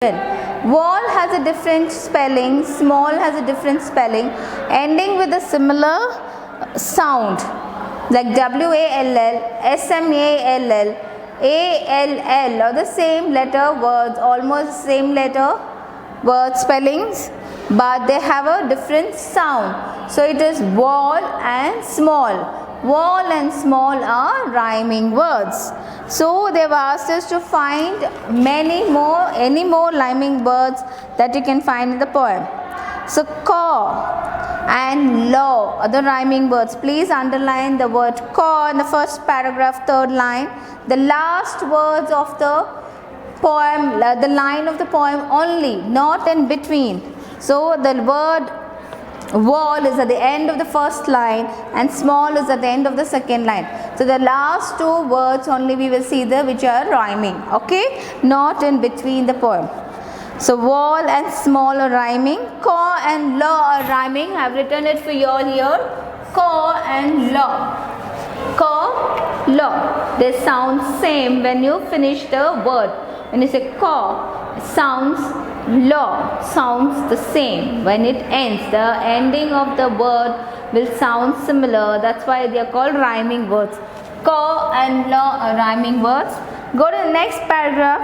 Wall has a different spelling, small has a different spelling, ending with a similar sound like WALL, SMALL, ALL, or the same letter words, almost same letter word spellings, but they have a different sound. So it is wall and small. Wall and small are rhyming words. So they have asked us to find any more rhyming words that you can find in the poem. So caw and law are the rhyming words. Please underline the word caw in the first paragraph, third line. The last words of the poem, the line of the poem only, not in between. So the word wall is at the end of the first line and small is at the end of the second line. So the last two words only we will see there which are rhyming, okay, not in between the poem. So wall and small are rhyming, caw and law are rhyming. I have written it for you all here, caw and law. Caw, law, they sound same when you finish the word. When you say caw, it sounds, law sounds the same when it ends. The ending of the word will sound similar. That's why they are called rhyming words. Caw and law are rhyming words. Go to the next paragraph.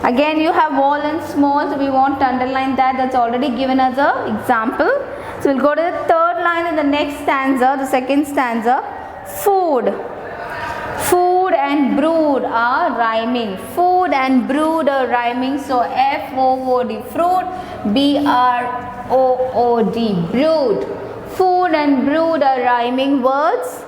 Again you have wall and small, so we want to underline that. That's already given as an example. So we'll go to the third line in the next stanza, the second stanza. Food. Food and brood are rhyming. Food and brood are rhyming. So FOOD, fruit, BROOD, brood. Food and brood are rhyming words.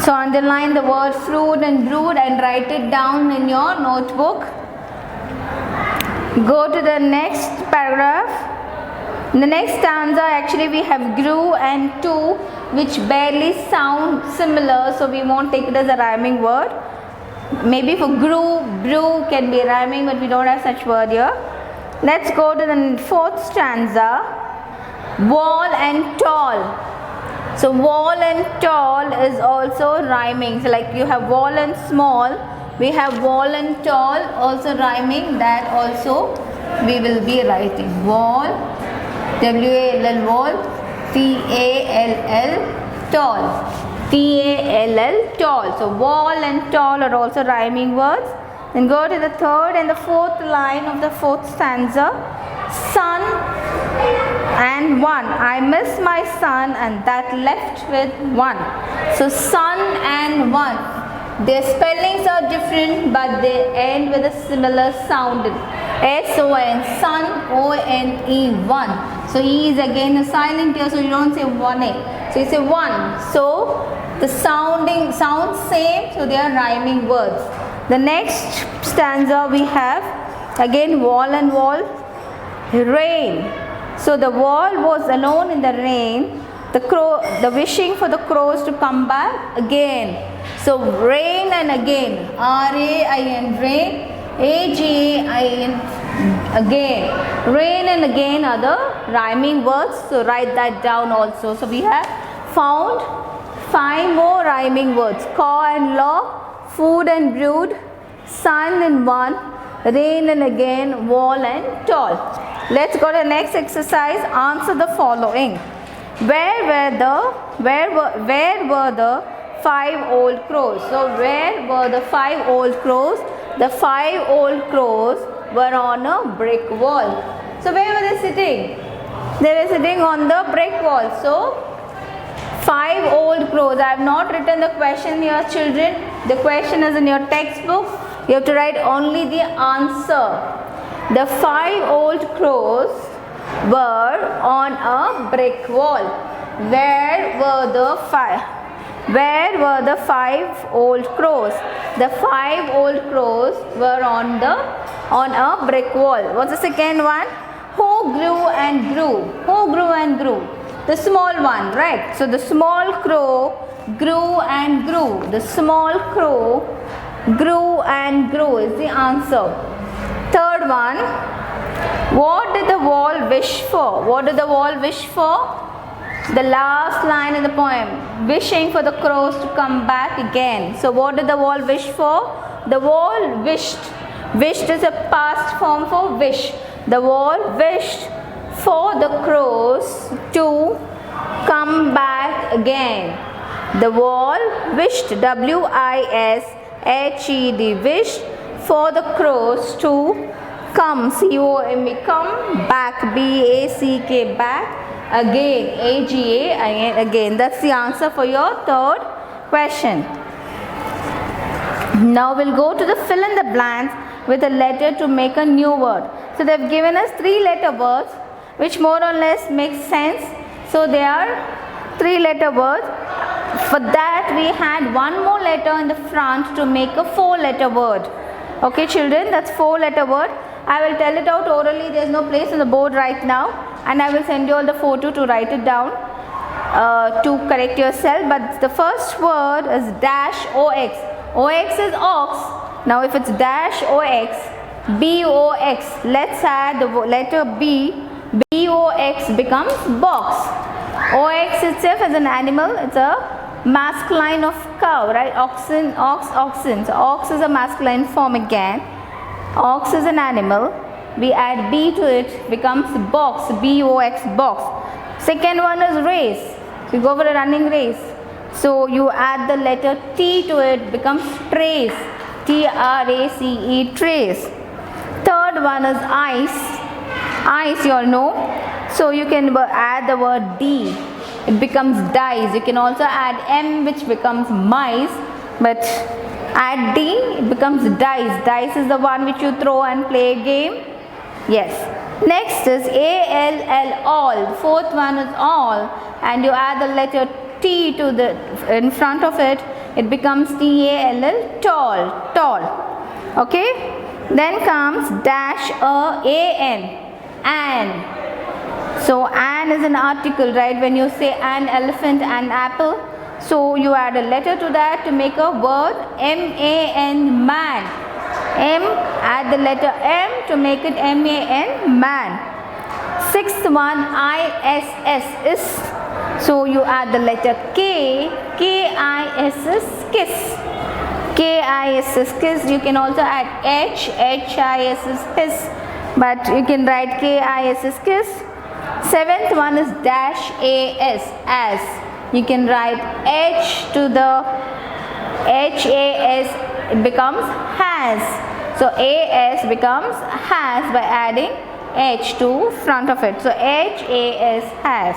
So underline the word fruit and brood and write it down in your notebook. Go to the next paragraph. In the next stanza actually we have grew and to, which barely sound similar, so we won't take it as a rhyming word. Maybe for grew, brew can be rhyming, but we don't have such word here. Let's go to the fourth stanza. Wall and tall. So wall and tall is also rhyming. So like you have wall and small, we have wall and tall also rhyming. That also we will be writing. Wall, WALL, wall, TALL, tall, TALL, tall. So wall and tall are also rhyming words. Then go to the third and the fourth line of the fourth stanza. Sun and one. I miss my son and that left with one. So sun and one, their spellings are different but they end with a similar sound. S-O-N, sun, O-N-E, one. So E is again a silent here, so you don't say one A. So you say one. So the sounds same, so they are rhyming words. The next stanza we have again wall and wall. Rain. So the wall was alone in the rain. The wishing for the crows to come back again. So rain and again. R-A-I-N, rain. A-G-A-I-N, again. Rain and again are the rhyming words. So write that down also. So we have found 5 more rhyming words. Caw and law, food and brood, sun and one, rain and again, wall and tall. Let's go to the next exercise. Answer the following. Where were the 5 old crows? So where were the 5 old crows? The 5 old crows were on a brick wall. So where were they sitting? They were sitting on the brick wall. So 5 old crows. I have not written the question here, children. The question is in your textbook. You have to write only the answer. The 5 old crows were on a brick wall. Where were the 5 old crows? The 5 old crows were on a brick wall. What's the second one? Who grew and grew? Who grew and grew? The small one, right? So the small crow grew and grew. The small crow grew and grew is the answer. Third one. What did the wall wish for? What did the wall wish for? The last line in the poem, wishing for the crows to come back again. So what did the wall wish for? The wall wished Wished is a past form for wish. The wall wished for the crows to come back again. The wall wished, W-I-S-H-E-D, wished for the crows to come, C-O-M-E, come back, B-A-C-K, back again, A-G-A, again. That's the answer for your third question. Now we'll go to the fill in the blanks with a letter to make a new word. So they've given us 3-letter words which more or less makes sense. So they are 3-letter words. For that we had one more letter in the front to make a 4-letter word. Okay children, that's 4-letter word. I will tell it out orally. There is no place on the board right now, and I will send you all the photo to write it down to correct yourself. But the first word is dash OX. OX is ox. Now if it's dash OX, BOX, let's add the letter B. BOX becomes box. OX itself is an animal. It's a masculine of cow, right? Oxen, ox, oxen. So ox is a masculine form again. Ox is an animal. We add B to it, becomes box, B-O-X, box. Second one is race. You go for a running race. So you add the letter T to it, becomes trace, T-R-A-C-E, trace. Third one is ice. Ice you all know. So you can add the word D. It becomes dice. You can also add M, which becomes mice. But add D, it becomes dice. Dice is the one which you throw and play a game. Yes. Next is A-L-L, all. Fourth one is all. And you add the letter T to the in front of it. It becomes T-A-L-L, tall. Tall. Okay. Then comes dash A-N. An. So an is an article, right? When you say an elephant, an apple, so you add a letter to that to make a word. M-A-N, man. M, add the letter M to make it M-A-N, man. Sixth one, I-S-S, is. So you add the letter K. K-I-S-S, kiss. K-I-S-S, kiss. You can also add H. H-I-S-S, hiss. But you can write K-I-S-S, kiss. Seventh one is dash A-S, as. You can write H to the H-A-S, it becomes has. So A-S becomes has by adding H to front of it. So H-A-S, has.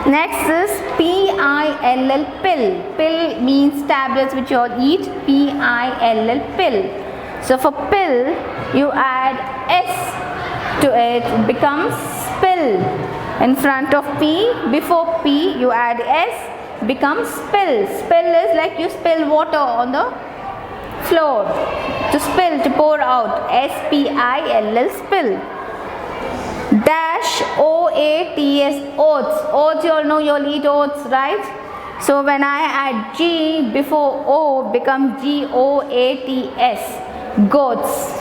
Next is P-I-L-L, pill. Pill means tablets which you all eat. P-I-L-L, pill. So for pill, you add S to it, it becomes spill. In front of P, before P, you add S, becomes spill. Spill is like you spill water on the floor. To spill, to pour out. S-P-I-L-L, spill. Dash O-A-T-S, oats. Oats, you all know you all eat oats, right? So when I add G before O, becomes G-O-A-T-S, goats.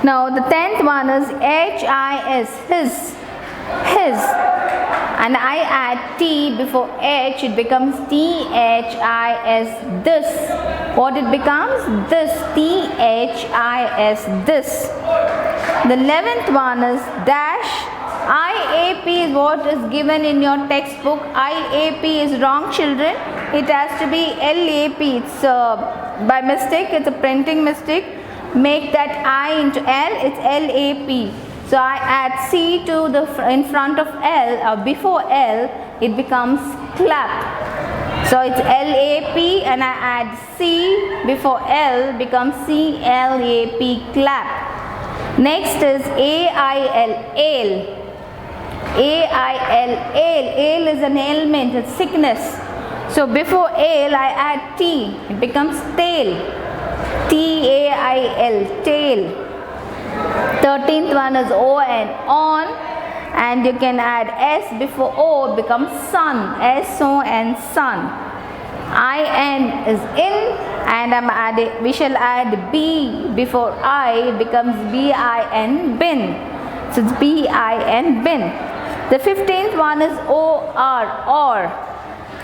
Now the 10th one is H-I-S, his. His. And I add T before H, it becomes T-H-I-S, this. What it becomes? This. T-H-I-S, this. The 11th one is dash. IAP is what is given in your textbook. IAP is wrong, children. It has to be LAP. It's by mistake. It's a printing mistake. Make that I into L. It's LAP. So I add C to the in front of L or before L. It becomes clap. So it's LAP and I add C before L, becomes CLAP, clap. Next is AIL, ale. AIL, ale. Ale is an ailment, it's sickness. So before ale I add T, it becomes tail. TAIL, tail. 13th one is ON, on, and you can add S before O, it becomes sun. SON, sun. IN is in, and we shall add B before I, it becomes BIN, bin. So it's BIN, bin. The 15th one is OR, or.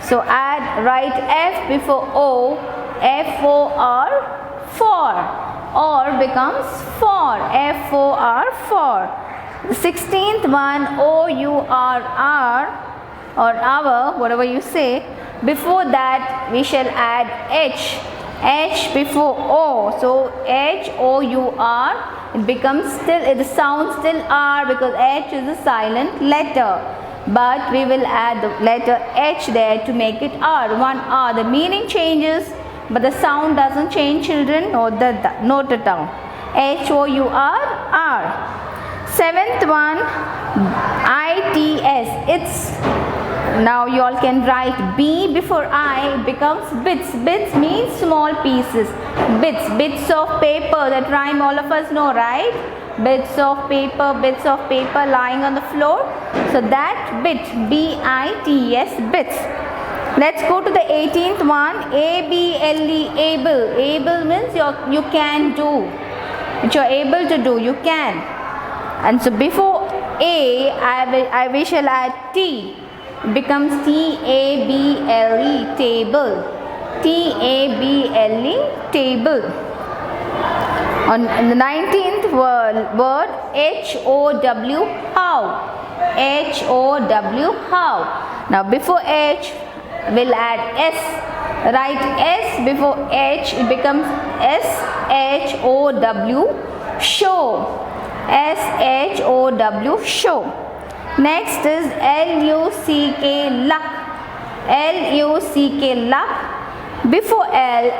So write F before O, FOR, for. or becomes for, F-O-R, for. The 16th one, O-U-R-R or our, whatever you say. Before that we shall add H, H before O. So H-O-U-R, it becomes still, the sound still R because H is a silent letter. But we will add the letter H there to make it R, one R. The meaning changes, but the sound doesn't change, children. Note it down. H-O-U-R-R. 7th one, I-T-S. It's, now you all can write B before I, it becomes bits. Bits means small pieces. Bits of paper, that rhyme all of us know, right? Bits of paper lying on the floor. So that bit, B-I-T-S, bits. Let's go to the 18th one, A-B-L-E, able. Able means you can do. Which you're able to do, you can. And so before A, we shall add T. It becomes T-A-B-L-E, table. T-A-B-L-E, table. On the 19th word, H-O-W, how. H-O-W, how. Now before H, we'll add S. Write S before H, it becomes S-H-O-W, show. S-H-O-W, show. Next is L-U-C-K, luck. L-U-C-K, luck. Before L,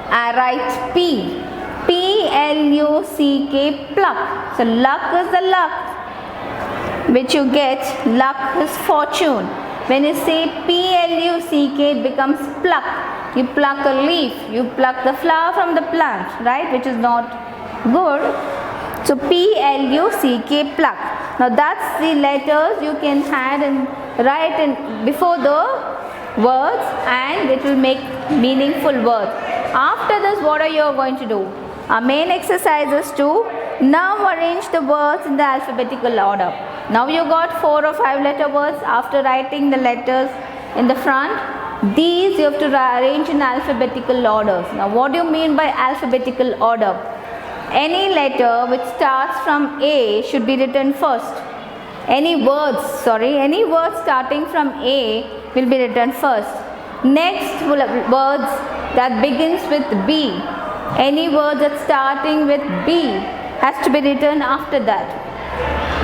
I write P. P-L-U-C-K, pluck. So luck is the luck which you get. Luck is fortune. When you say P-L-U-C-K, it becomes pluck. You pluck a leaf. You pluck the flower from the plant, right? Which is not good. So P-L-U-C-K, pluck. Now that's the letters you can add and write in before the words, and it will make meaningful words. After this, what are you going to do? Our main exercise is to now arrange the words in the alphabetical order. Now you got 4 or 5 letter words. After writing the letters in the front, these you have to arrange in alphabetical orders. Now what do you mean by alphabetical order? Any letter which starts from A should be written first. Any words starting from A will be written first. Next, words that begins with B. Any word that's starting with B has to be written after that.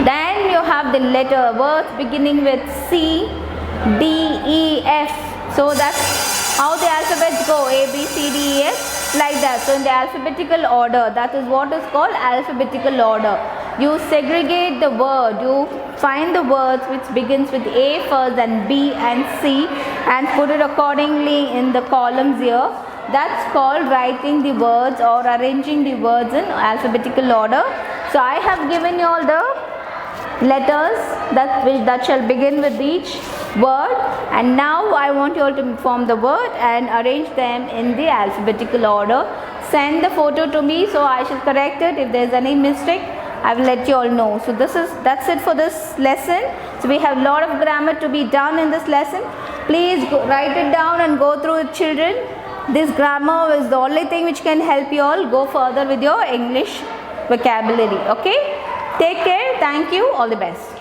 Then you have the letter words beginning with C, D, E, F. So that's how the alphabets go, A, B, C, D, E, F, like that. So in the alphabetical order, that is what is called alphabetical order. You segregate the word, you find the words which begins with A first and B and C and put it accordingly in the columns here. That's called writing the words or arranging the words in alphabetical order. So I have given you all the letters that shall begin with each word, and now I want you all to form the word and arrange them in the alphabetical order. Send the photo to me so I shall correct it. If there is any mistake, I will let you all know. So that's it for this lesson. So we have a lot of grammar to be done in this lesson. Please write it down and go through it, children. This grammar is the only thing which can help you all go further with your English vocabulary. Okay? Take care. Thank you. All the best.